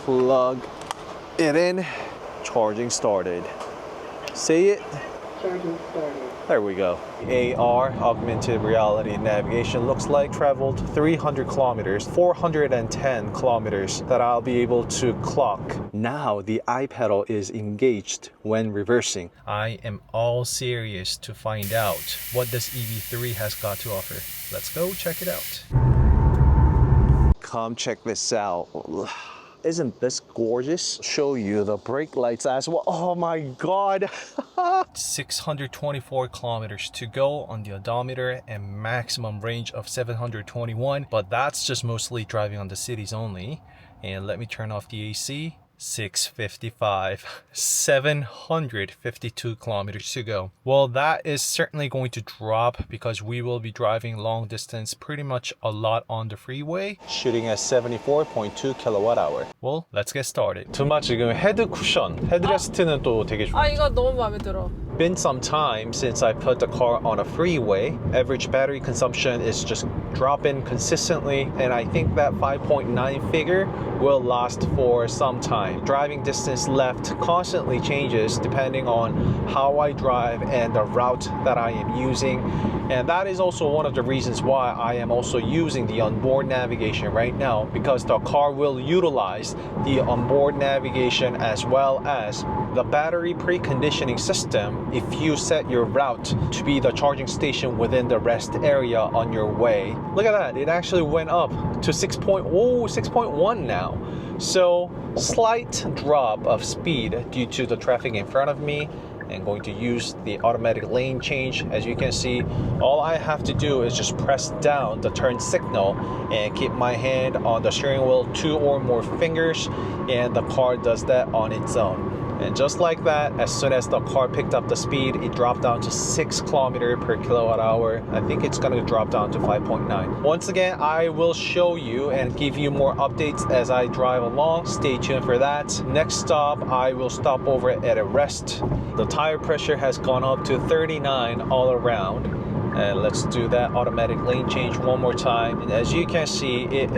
plug it in. Charging started. See it? Charging started. There we go. AR, augmented reality navigation, looks like traveled 300 kilometers, 410 kilometers that I'll be able to clock. Now the iPedal is engaged when reversing. I am all serious to find out what this EV3 has got to offer. Let's go check it out. Come check this out. Isn't this gorgeous? Show you the brake lights as well. Oh my God. 624 kilometers to go on the odometer and maximum range of 721. But that's just mostly driving on the cities only. And let me turn off the AC. 655, 752 kilometers to go. Well, that is certainly going to drop because we will be driving long distance pretty much a lot on the freeway. Shooting at 74.2 kilowatt hour. Well, let's get started. 두 마치 지금 헤드 쿠션, 헤드레스트는 또 되게 좋아요. 이거 너무 마음에 들어. Been some time since I put the car on a freeway. Average battery consumption is just dropping consistently, and I think that 5.9 figure will last for some time. Driving distance left constantly changes depending on how I drive and the route that I am using, and that is also one of the reasons why I am also using the onboard navigation right now, because the car will utilize the onboard navigation as well as the battery preconditioning system if you set your route to be the charging station within the rest area on your way. Look at that, it actually went up to 6.1 now. So slight drop of speed due to the traffic in front of me, and going to use the automatic lane change. As you can see, all I have to do is just press down the turn signal and keep my hand on the steering wheel 2 or more fingers, and the car does that on its own. And just like that, as soon as the car picked up the speed, it dropped down to 6 kilometers per kilowatt hour. I think it's gonna drop down to 5.9. Once again, I will show you and give you more updates as I drive along. Stay tuned for that. Next stop, I will stop over at a rest. The tire pressure has gone up to 39 all around. And let's do that automatic lane change one more time. And as you can see, it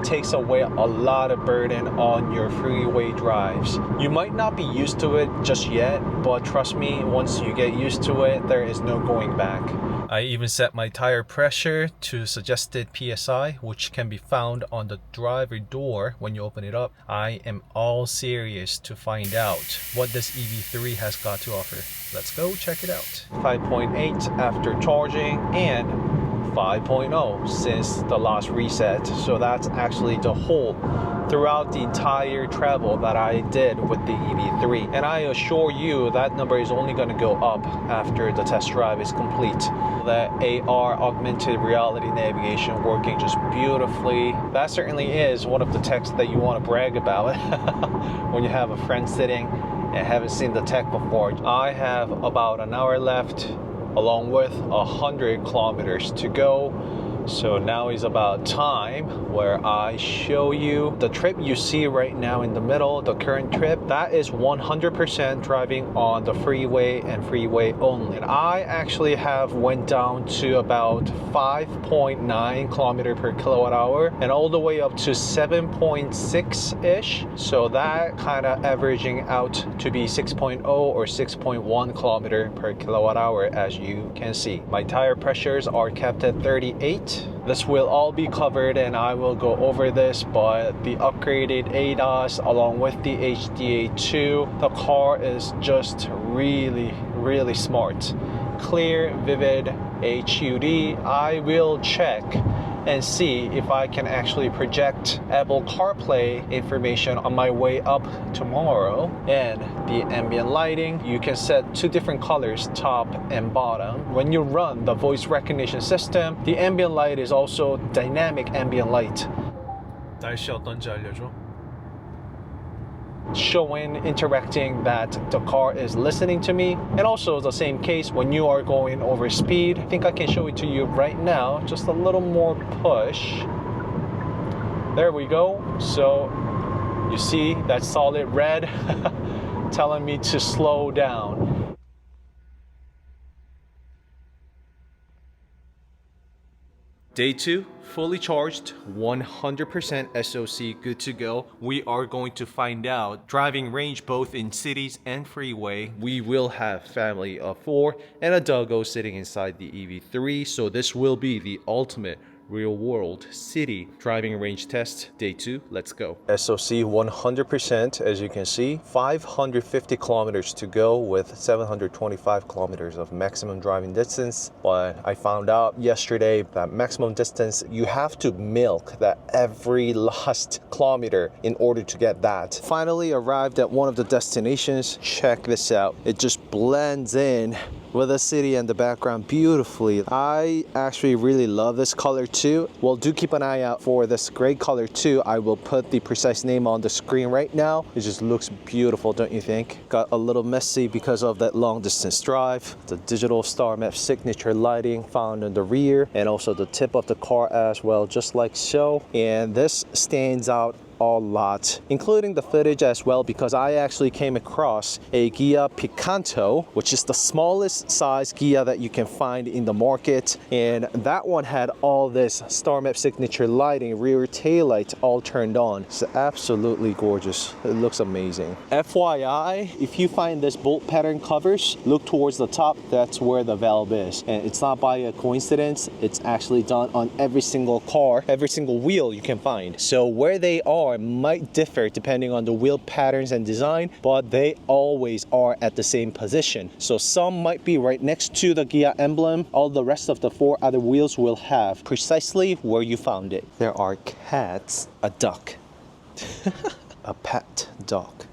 takes away a lot of burden on your freeway drives. You might not be used to it just yet, but trust me, once you get used to it, there is no going back. I even set my tire pressure to suggested PSI, which can be found on the driver door when you open it up. I am all serious to find out what this EV3 has got to offer. Let's go check it out. 5.8 after charging and 5.0 since the last reset. So that's actually the whole throughout the entire travel that I did with the EV3. And I assure you that number is only going to go up after the test drive is complete. The AR, augmented reality navigation, working just beautifully. That certainly is one of the techs that you want to brag about when you have a friend sitting and haven't seen the tech before. I have about an hour left along with 100 kilometers to go. So now is about time where I show you the trip you see right now in the middle, the current trip. That is 100% driving on the freeway and freeway only. And I actually have went down to about 5.9 kilometer per kilowatt hour and all the way up to 7.6-ish. So that kind of averaging out to be 6.0 or 6.1 kilometer per kilowatt hour, as you can see. My tire pressures are kept at 38. This will all be covered and I will go over this, but the upgraded ADAS along with the HDA2, the car is just really smart. Clear, vivid, HUD. I will check and see if I can actually project Apple CarPlay information on my way up tomorrow. And the ambient lighting, you can set 2 different colors, top and bottom. When you run the voice recognition system, the ambient light is also dynamic ambient light. 날씨 어떤지 알려줘. Showing, interacting that the car is listening to me. And also the same case when you are going over speed. I think I can show it to you right now. Just a little more push. There we go. So you see that solid red telling me to slow down. Day 2, fully charged, 100% SOC, good to go. We are going to find out driving range both in cities and freeway. We will have family of 4 and a doggo sitting inside the EV3, so this will be the ultimate real-world city driving range test. Day 2, let's go. SOC 100%, as you can see, 550 kilometers to go with 725 kilometers of maximum driving distance. But I found out yesterday that maximum distance, you have to milk that every last kilometer in order to get that. Finally arrived at one of the destinations. Check this out. It just blends in with the city and the background beautifully. I actually really love this color too. Well, do keep an eye out for this gray color too. I will put the precise name on the screen right now. It just looks beautiful, don't you think? Got a little messy because of that long distance drive. The digital star map signature lighting found in the rear and also the tip of the car as well, just like so. And this stands out a lot, including the footage as well, because I actually came across a Ghia Picanto, which is the smallest size Ghia that you can find in the market, and that one had all this star map signature lighting, rear taillight all turned on. It's absolutely gorgeous. It looks amazing. FYI, if you find this bolt pattern covers, look towards the top. That's where the valve is, and it's not by a coincidence. It's actually done on every single car, every single wheel you can find. So where they are might differ depending on the wheel patterns and design, but they always are at the same position. So some might be right next to the Ghia emblem. All the rest of the 4 other wheels will have precisely where you found it. There are cats, a duck, a pet dog.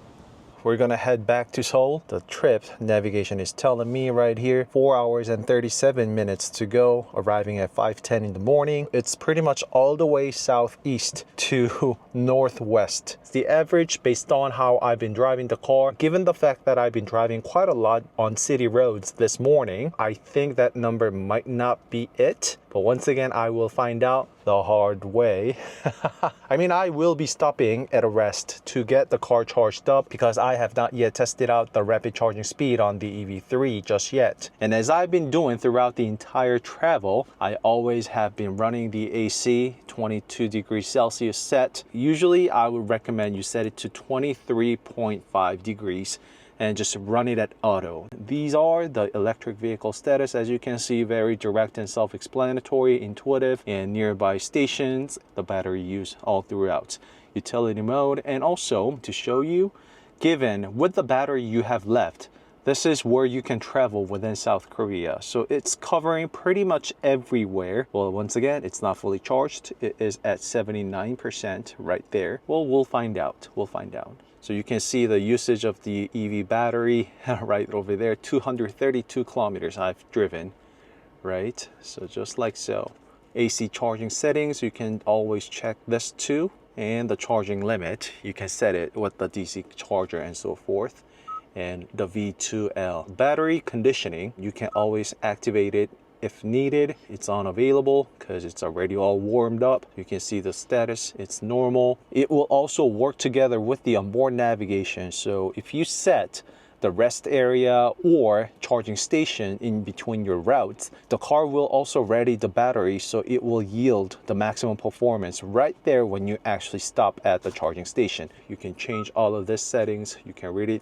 We're gonna head back to Seoul. The trip navigation is telling me right here 4 hours and 37 minutes to go, arriving at 5:10 in the morning. It's pretty much all the way southeast to northwest. It's the average based on how I've been driving the car. Given the fact that I've been driving quite a lot on city roads this morning, I think that number might not be it. But once again, I will find out the hard way. I mean, I will be stopping at a rest to get the car charged up because I have not yet tested out the rapid charging speed on the EV3 just yet. And as I've been doing throughout the entire travel, I always have been running the AC 22 degrees Celsius set. Usually I would recommend you set it to 23.5 degrees and just run it at auto. These are the electric vehicle status. As you can see, very direct and self-explanatory, intuitive, and nearby stations, the battery use all throughout. Utility mode, and also to show you, given with the battery you have left, this is where you can travel within South Korea. So it's covering pretty much everywhere. Well, once again, it's not fully charged. It is at 79% right there. Well, we'll find out. We'll find out. So you can see the usage of the EV battery right over there, 232 kilometers I've driven, right? So just like so. AC charging settings, you can always check this too. And the charging limit, you can set it with the DC charger and so forth. And the V2L. Battery conditioning, you can always activate it if needed. It's unavailable because it's already all warmed up. You can see the status, it's normal. It will also work together with the onboard navigation. So if you set the rest area or charging station in between your routes, the car will also ready the battery so it will yield the maximum performance right there when you actually stop at the charging station. You can change all of these settings. You can really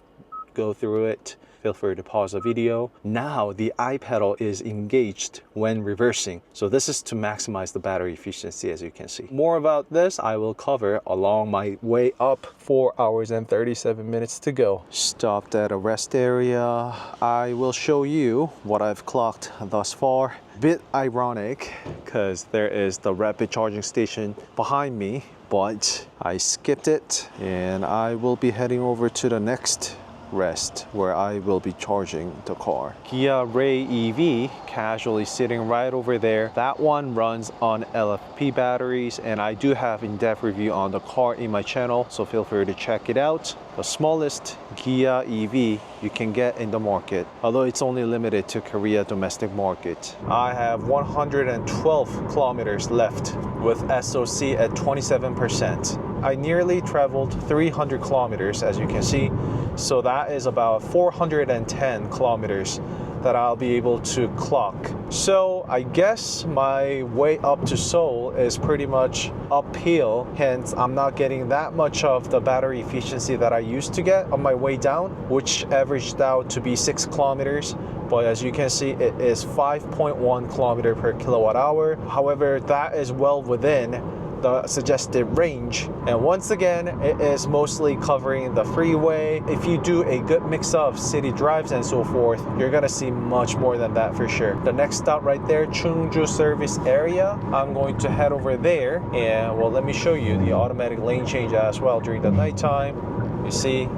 go through it. Feel free to pause the video. Now the I-pedal is engaged when reversing. So this is to maximize the battery efficiency, as you can see. More about this I will cover along my way up. 4 hours and 37 minutes to go. Stopped at a rest area. I will show you what I've clocked thus far. Bit ironic because there is the rapid charging station behind me, but I skipped it and I will be heading over to the next rest where I will be charging the car. Ghia Ray EV casually sitting right over there. That one runs on LFP batteries, and I do have in-depth review on the car in my channel, so feel free to check it out. The smallest Ghia EV you can get in the market, although it's only limited to Korea domestic market. I have 112 kilometers left with SOC at 27%. I nearly traveled 300 kilometers, as you can see. So that is about 410 kilometers that I'll be able to clock. So I guess my way up to Seoul is pretty much uphill, hence I'm not getting that much of the battery efficiency that I used to get on my way down, which averaged out to be 6 kilometers. But as you can see, it is 5.1 kilometer per kilowatt hour. However, that is well within the suggested range. And once again, it is mostly covering the freeway. If you do a good mix of city drives and so forth, you're gonna see much more than that for sure. The next stop right there, Chungju service area. I'm going to head over there and well, let me show you the automatic lane change as well during the nighttime. You see,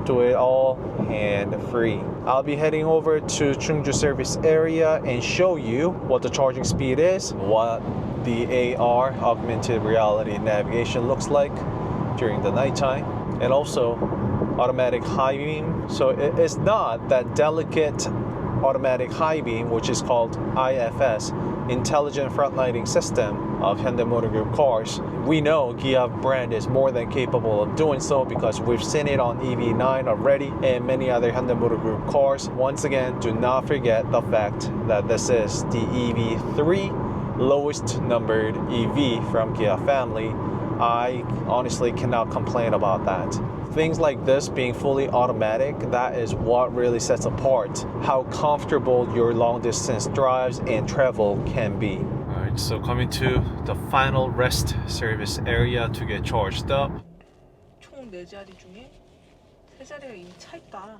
do it all hand-free. I'll be heading over to Chungju service area and show you what the charging speed is, what the AR, augmented reality navigation, looks like during the nighttime, and also automatic high beam. So it is not that delicate automatic high beam, which is called IFS, Intelligent Front Lighting System of Hyundai Motor Group cars. We know Kia brand is more than capable of doing so because we've seen it on EV9 already and many other Hyundai Motor Group cars. Once again, do not forget the fact that this is the EV3 lowest numbered EV from Kia family. I honestly cannot complain about that. Things like this being fully automatic, that is what really sets apart how comfortable your long distance drives and travel can be. Alright, so coming to the final rest service area to get charged up. 총 4자리 중에 3자리가 이미 차 있다.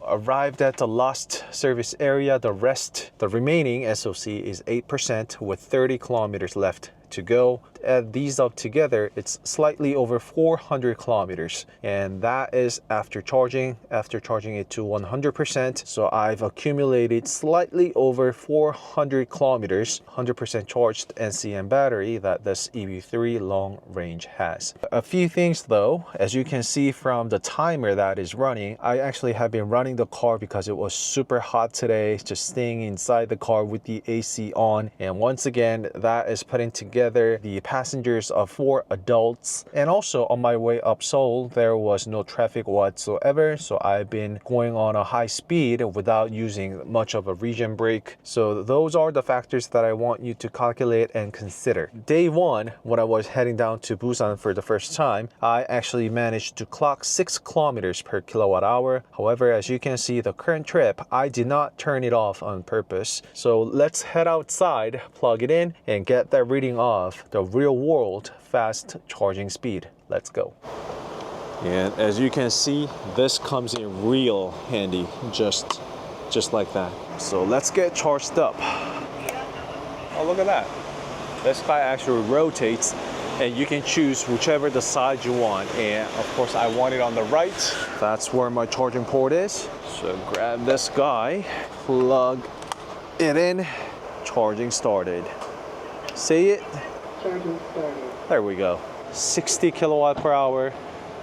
Arrived at the last service area, the rest. The remaining SOC is 8% with 30 kilometers left to go. Add these up together, it's slightly over 400 kilometers, and that is after charging it to 100%. So I've accumulated slightly over 400 kilometers, 100% charged NCM battery that this EV3 long range has. A few things though, as you can see from the timer that is running, I actually have been running the car because it was super hot today, just staying inside the car with the AC on. And once again, that is putting together the passengers of 4 adults. And also on my way up Seoul, there was no traffic whatsoever, so I've been going on a high speed without using much of a region brake. So those are the factors that I want you to calculate and consider. Day 1, when I was heading down to Busan for the first time, I actually managed to clock 6 kilometers per kilowatt hour. However, as you can see, the current trip, I did not turn it off on purpose. So let's head outside, plug it in, and get that reading off the real world fast charging speed. Let's go. And as you can see, this comes in real handy, just like that. So let's get charged up. Oh, look at that. This guy actually rotates and you can choose whichever the side you want. And of course I want it on the right. That's where my charging port is. So grab this guy, plug it in, charging started. See it? Charging started. There we go. 60 kilowatt per hour,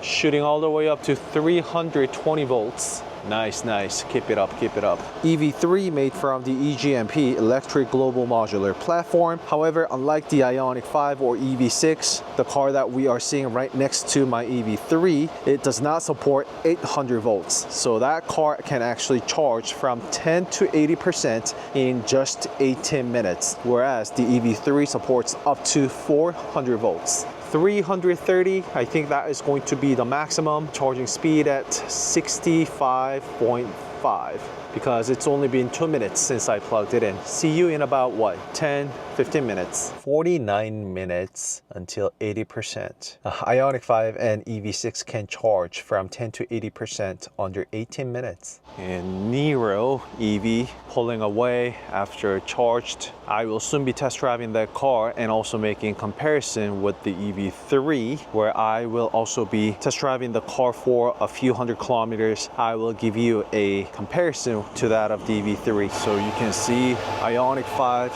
shooting all the way up to 320 volts. Nice, nice. Keep it up, keep it up. EV3 made from the EGMP Electric Global Modular Platform. However, unlike the Ioniq 5 or EV6, the car that we are seeing right next to my EV3, it does not support 800 volts. So that car can actually charge from 10 to 80% in just 18 minutes, whereas the EV3 supports up to 400 volts. 330, I think that is going to be the maximum charging speed at 65.5 because it's only been 2 minutes since I plugged it in. See you in about what, 10, 15 minutes. 49 minutes until 80%. Ioniq 5 and EV6 can charge from 10 to 80% under 18 minutes. And Niro EV pulling away after charged. I will soon be test driving that car and also making comparison with the EV3, where I will also be test driving the car for a few hundred kilometers. I will give you a comparison to that of the EV3. So you can see Ioniq 5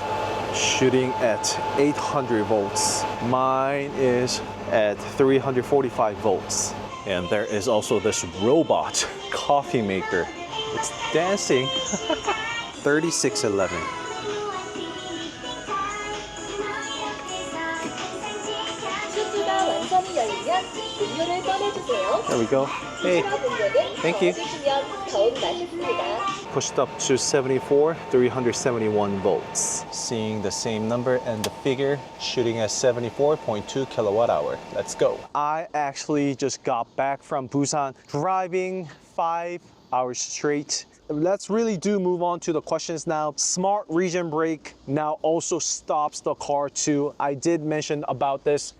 shooting at 800 volts. Mine is at 345 volts. And there is also this robot coffee maker. It's dancing. 3611. CG가 완전히 열리면 음료를 꺼내주세요. There we go. Hey, 분량은 thank you. 더해주시면 더욱 맛있습니다. pushed up to 74, 371 volts. Seeing the same number and the figure shooting at 74.2 kilowatt hour. Let's go. I actually just got back from Busan, driving 5 hours straight. Let's really do move on to the questions now. Smart region brake now also stops the car too. I did mention about this